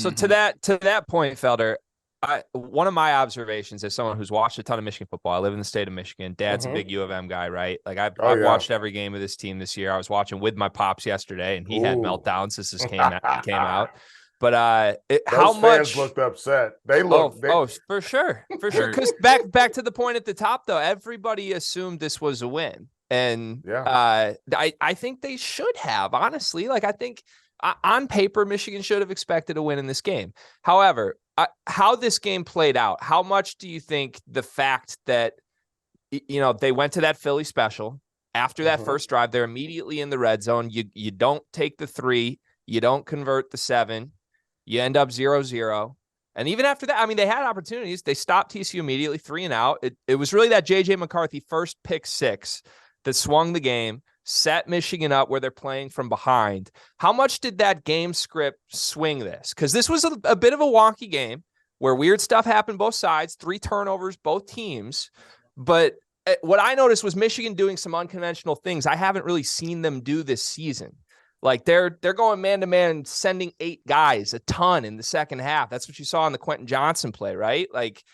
So to that point, Felder, one of my observations as someone who's watched a ton of Michigan football, I live in the state of Michigan. Dad's a big U of M guy, right? Like Oh I've yeah. watched every game of this team this year. I was watching with my pops yesterday, and he had Ooh. meltdowns as this came out. But how Those fans much? looked upset. They Oh, looked they oh, for sure, for sure. Or Because back to the point at the top, though, everybody assumed this was a win, and yeah. I think they should have, honestly. Like I think on paper, Michigan should have expected a win in this game. However, how this game played out, how much do you think the fact that they went to that Philly special after that first drive, they're immediately in the red zone. You don't take the 3, you don't convert the 7, you end up 0-0. And even after that, I mean, they had opportunities. They stopped TCU immediately, 3 and out. It was really that J.J. McCarthy first pick 6 that swung the game, set Michigan up where they're playing from behind. How much did that game script swing this? Because this was a bit of a wonky game where weird stuff happened both sides, 3 turnovers, both teams. But what I noticed was Michigan doing some unconventional things I haven't really seen them do this season. Like they're going man-to-man, sending 8 guys, a ton in the second half. That's what you saw in the Quentin Johnson play, right? Like,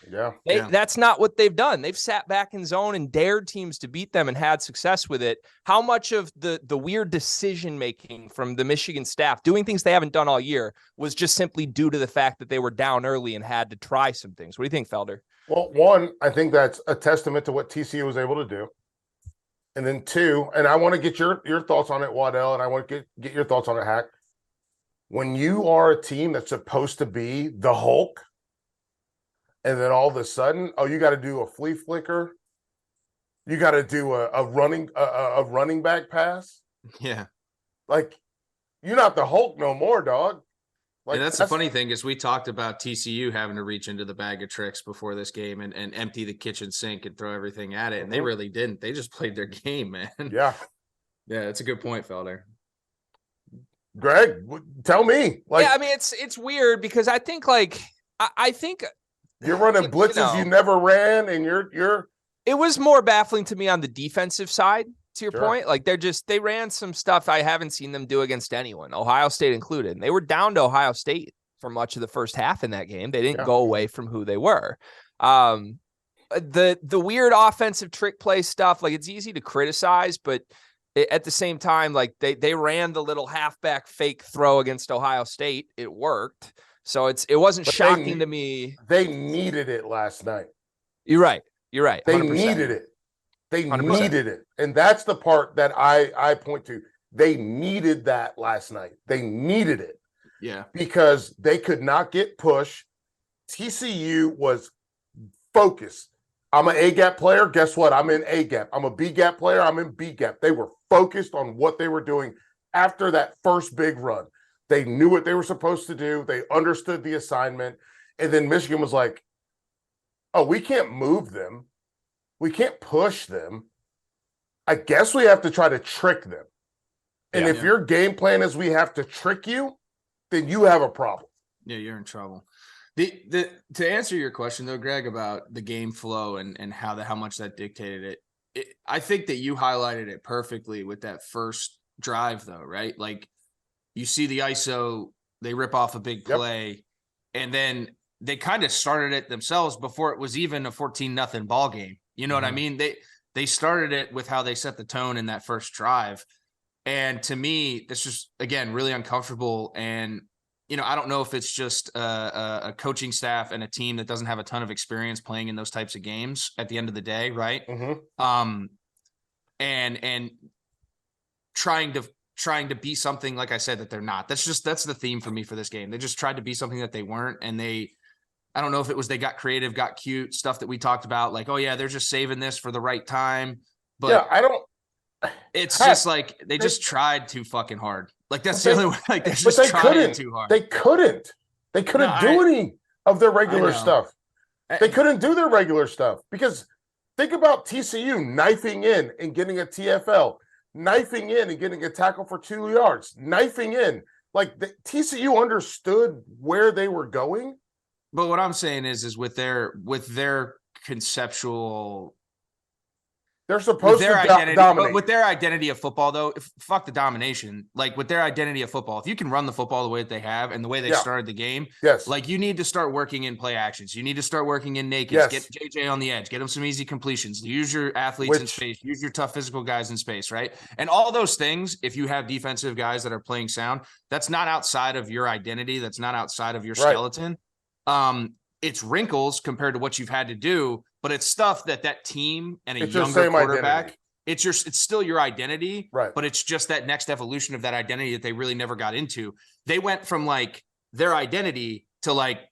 that's not what they've done. They've sat back in zone and dared teams to beat them and had success with it. How much of the weird decision-making from the Michigan staff, doing things they haven't done all year, was just simply due to the fact that they were down early and had to try some things? What do you think, Felder? Well, one, I think that's a testament to what TCU was able to do. And then 2, and I want to get your thoughts on it, Waddell, and I want to get your thoughts on it, Hack. When you are a team that's supposed to be the Hulk, and then all of a sudden, you got to do a flea flicker, you got to do a running back pass. Yeah. Like, you're not the Hulk no more, dog. Like, and that's the funny thing is we talked about TCU having to reach into the bag of tricks before this game and empty the kitchen sink and throw everything at it. And they really didn't. They just played their game, man. Yeah. Yeah, that's a good point, Felder. Greg, tell me. Like, yeah, I mean, it's weird because I think I think you're running blitzes you never ran, and you're. It was more baffling to me on the defensive side. To your point, like they ran some stuff I haven't seen them do against anyone, Ohio State included. And they were down to Ohio State for much of the first half in that game. They didn't go away from who they were. The weird offensive trick play stuff, like it's easy to criticize, but at the same time, like they ran the little halfback fake throw against Ohio State. It worked. So it wasn't shocking to me. They needed it last night. You're right. 100%. They needed it. They 100%. needed it. And that's the part that I point to. They needed that last night. They needed it. Yeah. Because they could not get push. TCU was focused. I'm an A-gap player. Guess what? I'm in A-gap. I'm a B-gap player. I'm in B-gap. They were focused on what they were doing after that first big run. They knew what they were supposed to do. They understood the assignment. And then Michigan was like, oh, we can't move them. We can't push them. I guess we have to try to trick them. And if your game plan is we have to trick you, then you have a problem. Yeah, you're in trouble. To answer your question though, Greg, about the game flow and how much that dictated it, I think that you highlighted it perfectly with that first drive though, right? Like you see the ISO, they rip off a big play, and then they kind of started it themselves before it was even a 14-0 ball game. You know what I mean? They started it with how they set the tone in that first drive. And to me, this just, again, really uncomfortable. And, I don't know if it's just a coaching staff and a team that doesn't have a ton of experience playing in those types of games at the end of the day, right? And trying to be something, like I said, that they're not. That's the theme for me for this game. They just tried to be something that they weren't. And I don't know if it was they got creative, got cute, stuff that we talked about, like, oh yeah, they're just saving this for the right time. But it's just like they just tried too fucking hard. Like that's the only way. Like they're just trying too hard. They couldn't do any of their regular stuff. They couldn't do their regular stuff because think about TCU knifing in and getting a TFL, knifing in and getting a tackle for 2 yards, knifing in. Like TCU understood where they were going. But what I'm saying is with their conceptual They're supposed to dominate. But with their identity of football, though, fuck the domination. Like with their identity of football, if you can run the football the way that they have and the way they started the game, like you need to start working in play actions. You need to start working in nakeds. Get JJ on the edge. Get him some easy completions. Use your athletes in space. Use your tough physical guys in space, right? And all those things, if you have defensive guys that are playing sound, that's not outside of your identity. That's not outside of your skeleton. It's wrinkles compared to what you've had to do, but it's stuff that team and a younger quarterback, identity. It's still your identity, right? But it's just that next evolution of that identity that they really never got into. They went from like their identity to like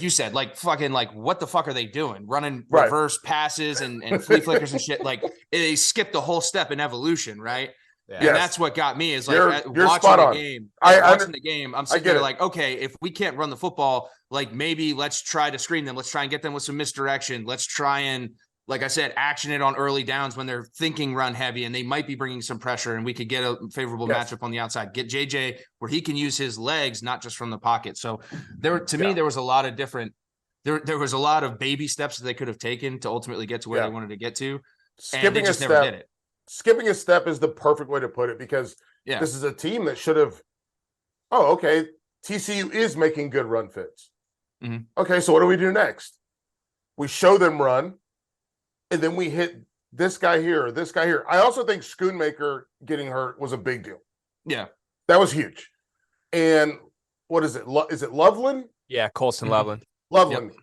you said, like fucking like what the fuck are they doing? Running reverse passes and flea flickers and shit. Like they skipped a whole step in evolution, right? Yeah. And that's what got me is like you're watching the game. Watching the game, I'm sitting there like, okay, if we can't run the football, like maybe let's try to screen them. Let's try and get them with some misdirection. Let's try and, like I said, action it on early downs when they're thinking run heavy and they might be bringing some pressure and we could get a favorable matchup on the outside. Get JJ where he can use his legs, not just from the pocket. So to me, there was a lot of different, there was a lot of baby steps that they could have taken to ultimately get to where they wanted to get to. And they just never did it. Skipping a step is the perfect way to put it because this is a team that should have, TCU is making good run fits. Mm-hmm. Okay, so what do we do next? We show them run, and then we hit this guy here, this guy here. I also think Schoonmaker getting hurt was a big deal. Yeah. That was huge. And what is it? Is it Loveland? Yeah, Colson Loveland. Loveland. Yep.